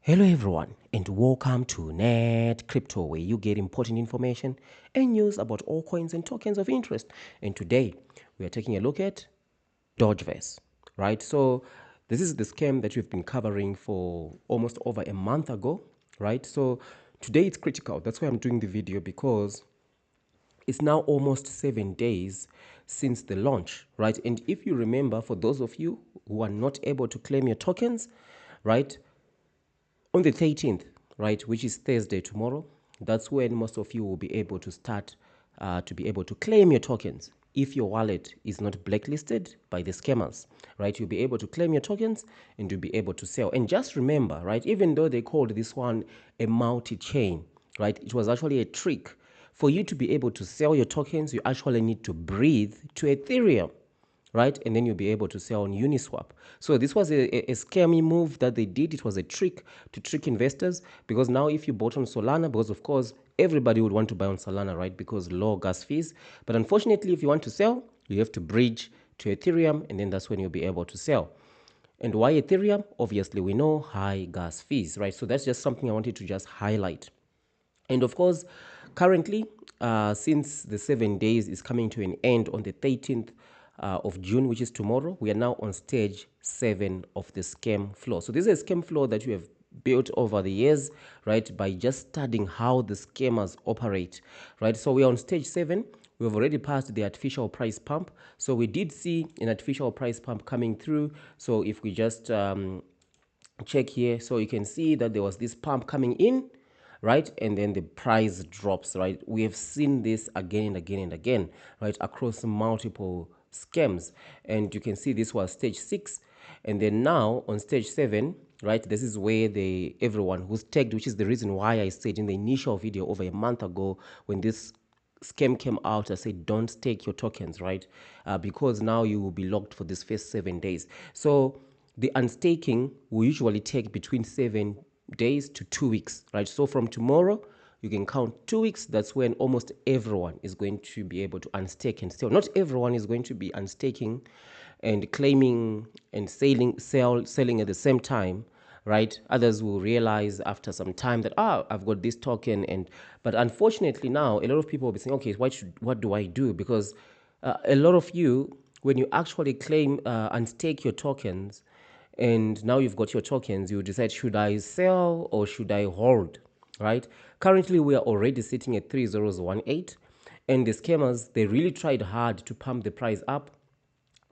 Hello everyone and welcome to Net Crypto, where you get important information and news about all coins and tokens of interest. And today we are taking a look at Dogeverse, right? So this is the scam that we've been covering for almost over a month ago, right? So today it's critical. That's why I'm doing the video, because it's now almost 7 days since the launch, right? And if you remember, for those of you who are not able to claim your tokens, right, on the 13th, right, which is Thursday tomorrow, that's when most of you will be able to start to be able to claim your tokens. If your wallet is not blacklisted by the scammers, right, you'll be able to claim your tokens and you'll be able to sell. And just remember, right, even though they called this one a multi-chain, right, it was actually a trick. For you to be able to sell your tokens, you actually need to breathe to Ethereum, right? And then you'll be able to sell on Uniswap. So this was a scammy move that they did. It was a trick to trick investors, because now if you bought on Solana, because of course everybody would want to buy on Solana, right? Because low gas fees. But unfortunately, if you want to sell, you have to bridge to Ethereum, and then that's when you'll be able to sell. And why Ethereum? Obviously, we know high gas fees, right? So that's just something I wanted to just highlight. And of course, currently, since the 7 days is coming to an end on the 13th of June, which is tomorrow, we are now on stage 7 of the scam floor. So this is a scam floor that we have built over the years, right, by just studying how the scammers operate, right? So we are on stage 7. We've already passed the artificial price pump. So we did see an artificial price pump coming through. So if we just check here, so you can see that there was this pump coming in, right, and then the price drops, right? We have seen this again and again and again, right, across multiple scams. And you can see this was stage 6, and then now on stage 7, right, this is where everyone who's tagged, which is the reason why I said in the initial video over a month ago, when this scam came out, I said don't stake your tokens, right, because now you will be locked for this first 7 days. So the unstaking will usually take between 7 days to 2 weeks, right? So from tomorrow, you can count 2 weeks. That's when almost everyone is going to be able to unstake and sell. Not everyone is going to be unstaking and claiming and selling at the same time, right? Others will realize after some time that, I've got this token. But unfortunately now, a lot of people will be saying, okay, what do I do? Because a lot of you, when you actually claim unstake your tokens, and now you've got your tokens, you decide, should I sell or should I hold, right? Currently, we are already sitting at 3018, and the scammers, they really tried hard to pump the price up,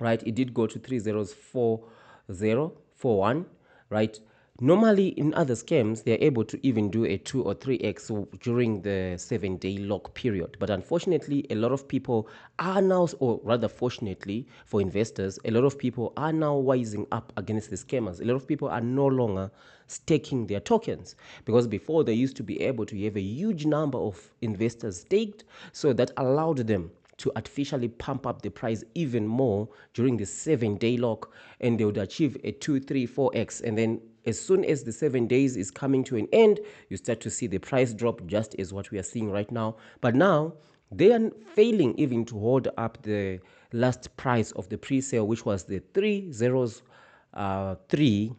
right? It did go to 304041, right? Normally, in other scams, they're able to even do a 2 or 3x during the 7-day lock period. But unfortunately, a lot of people are now, or rather fortunately for investors, a lot of people are now wising up against the scammers. A lot of people are no longer staking their tokens, because before they used to be able to have a huge number of investors staked, so that allowed them to artificially pump up the price even more during the 7-day lock, and they would achieve a 2, 3, 4x. And then as soon as the 7 days is coming to an end, you start to see the price drop, just as what we are seeing right now. But now they are failing even to hold up the last price of the pre-sale, which was the 303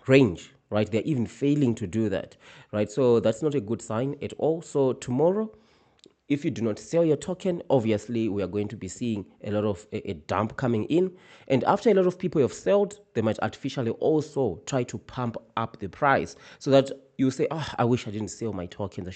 range, right? They're even failing to do that, right? So that's not a good sign at all. So tomorrow, if you do not sell your token, obviously we are going to be seeing a lot of a dump coming in. And after a lot of people have sold, they might artificially also try to pump up the price, so that you say, I wish I didn't sell my tokens. I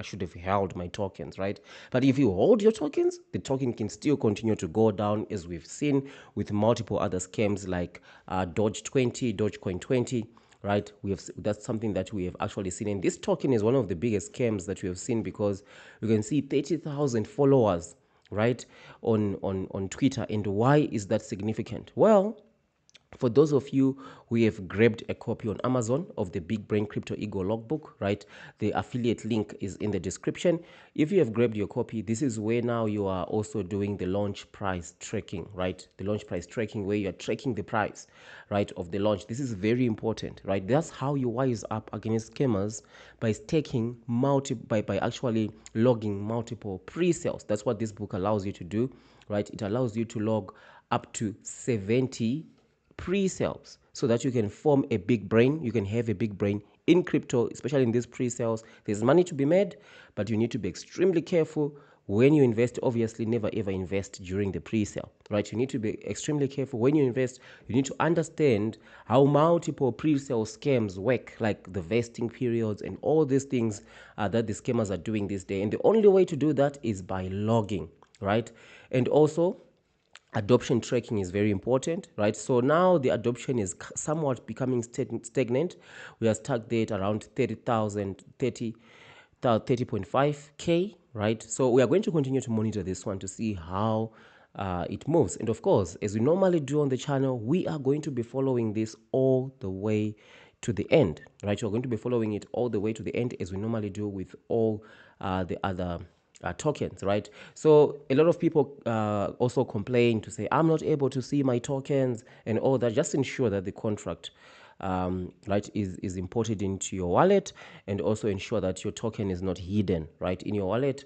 should have held my tokens, right? But if you hold your tokens, the token can still continue to go down, as we've seen with multiple other scams like Doge 20, Dogecoin 20, right? That's something that we have actually seen, and this token is one of the biggest scams that we have seen, because you can see 30,000 followers, right, on Twitter. And why is that significant? Well, for those of you who have grabbed a copy on Amazon of the Big Brain Crypto Ego Logbook, right, the affiliate link is in the description. If you have grabbed your copy, this is where now you are also doing the launch price tracking, right? The launch price tracking, where you are tracking the price, right, of the launch. This is very important, right? That's how you wise up against scammers, by staking by actually logging multiple pre-sales. That's what this book allows you to do, right? It allows you to log up to 70 pre-sales. so that you can form a big brain. You can have a big brain in crypto, especially in these pre-sales. There's money to be made, but you need to be extremely careful when you invest. Obviously, never ever invest during the pre-sale, right? You need to be extremely careful when you invest. You need to understand how multiple pre-sale scams work, like the vesting periods and all these things that the scammers are doing this day. And the only way to do that is by logging, right? And also, adoption tracking is very important, right? So now the adoption is somewhat becoming stagnant. We are stuck there at around 30,000, 30.5K, right? So we are going to continue to monitor this one to see how it moves. And of course, as we normally do on the channel, we are going to be following this all the way to the end, right? We're going to be following it all the way to the end, as we normally do with all the other tokens, right? So a lot of people also complain to say, I'm not able to see my tokens and all that. Just ensure that the contract right, is imported into your wallet, and also ensure that your token is not hidden, right, in your wallet,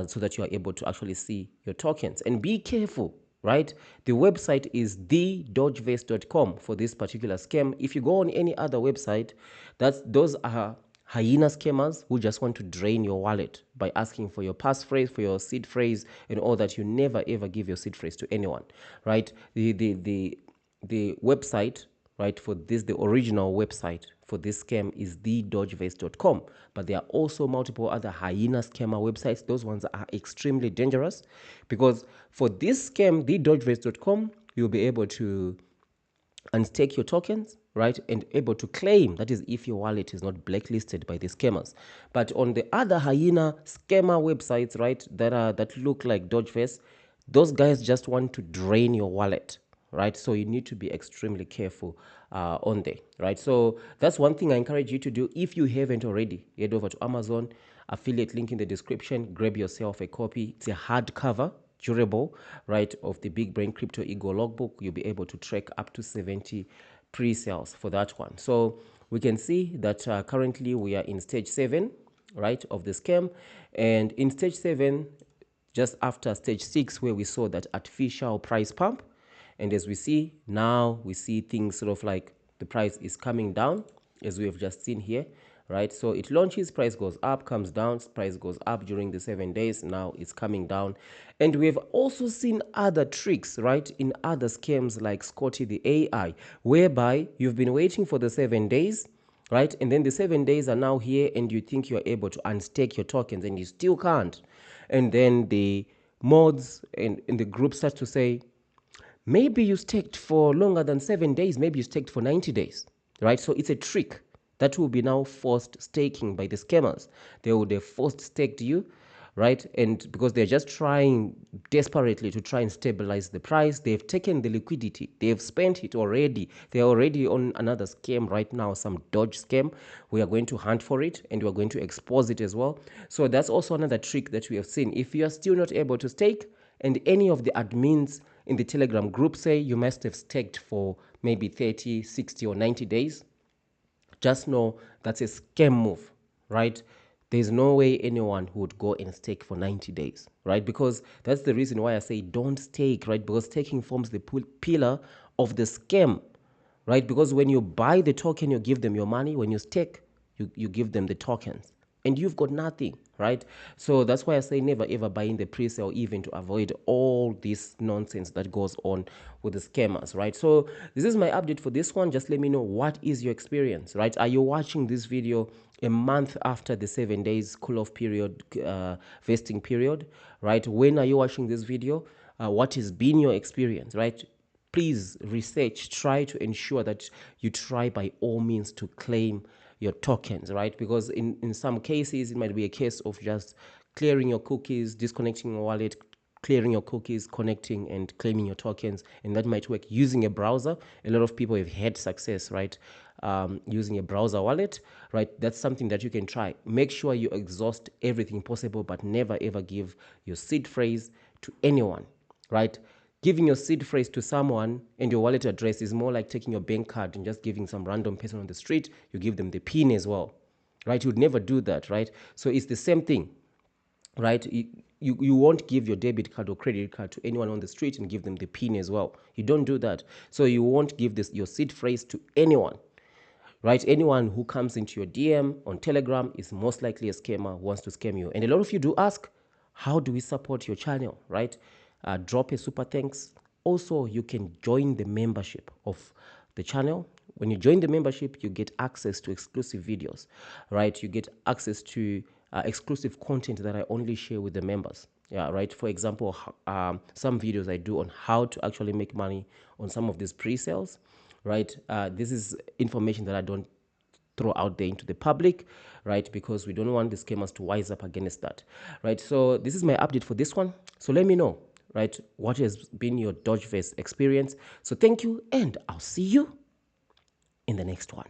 so that you are able to actually see your tokens. And be careful, right? The website is Dogeverse.com for this particular scam. If you go on any other website, those are hyena scammers who just want to drain your wallet by asking for your passphrase, for your seed phrase, and all that. You never ever give your seed phrase to anyone, right? The website, right, for this, the original website for this scam is thedogeverse.com. But there are also multiple other hyena scammer websites. Those ones are extremely dangerous, because for this scam, thedogeverse.com, you'll be able to unstake your tokens, right, and able to claim. That is if your wallet is not blacklisted by the scammers. But on the other hyena scammer websites, right, that look like Dogeverse, those guys just want to drain your wallet, right? So you need to be extremely careful on there, right? So that's one thing I encourage you to do. If you haven't already, head over to Amazon, affiliate link in the description, grab yourself a copy. It's a hardcover, durable, right, of the Big Brain Crypto Ego Logbook. You'll be able to track up to 70 pre-sales for that one. So we can see that currently we are in stage 7, right, of the scam. And in stage 7, just after stage 6, where we saw that artificial price pump, and as we see now, we see things sort of like the price is coming down, as we have just seen here, right? So it launches, price goes up, comes down, price goes up during the 7 days. Now it's coming down. And we have also seen other tricks, right, in other scams like Scotty the AI, whereby you've been waiting for the 7 days, right? And then the 7 days are now here, and you think you're able to unstake your tokens, and you still can't. And then the mods in the group start to say, maybe you staked for longer than 7 days, maybe you staked for 90 days, right? So it's a trick that will be now forced staking by the scammers. They would have forced staked you, right? And because they're just trying desperately to try and stabilize the price, they've taken the liquidity, they've spent it already. They're already on another scam right now, some Doge scam. We are going to hunt for it, and we're going to expose it as well. So that's also another trick that we have seen. If you are still not able to stake, and any of the admins in the Telegram group say you must have staked for maybe 30, 60, or 90 days, just know that's a scam move, right? There's no way anyone would go and stake for 90 days, right? Because that's the reason why I say don't stake, right? Because staking forms the pillar of the scam, right? Because when you buy the token, you give them your money. When you stake, you give them the tokens, and you've got nothing, right? So that's why I say never ever buy in the pre-sale, even to avoid all this nonsense that goes on with the scammers, right? So this is my update for this one. Just let me know, what is your experience, right? Are you watching this video a month after the 7 days cool-off period, vesting period, right? When are you watching this video? What has been your experience, right? Please research, try to ensure that you try by all means to claim your tokens, right? Because in some cases, it might be a case of just clearing your cookies, disconnecting your wallet, clearing your cookies, connecting and claiming your tokens. And that might work using a browser. A lot of people have had success, right? Using a browser wallet, right? That's something that you can try. Make sure you exhaust everything possible, but never ever give your seed phrase to anyone, right? Giving your seed phrase to someone and your wallet address is more like taking your bank card and just giving some random person on the street. You give them the PIN as well, right? You would never do that, right? So it's the same thing. right? You won't give your debit card or credit card to anyone on the street and give them the pin as well. You don't do that. So you won't give this your seed phrase to anyone, right? Anyone who comes into your DM on Telegram is most likely a scammer who wants to scam you. And a lot of you do ask, how do we support your channel, right? Drop a super thanks. Also, you can join the membership of the channel. When you join the membership, you get access to exclusive videos, right? You get access to exclusive content that I only share with the members. Yeah, right. For example, some videos I do on how to actually make money on some of these pre-sales, right? This is information that I don't throw out there into the public, right? Because we don't want the scammers to wise up against that, right? So this is my update for this one. So let me know, right, what has been your Dogeverse experience. So thank you, and I'll see you in the next one.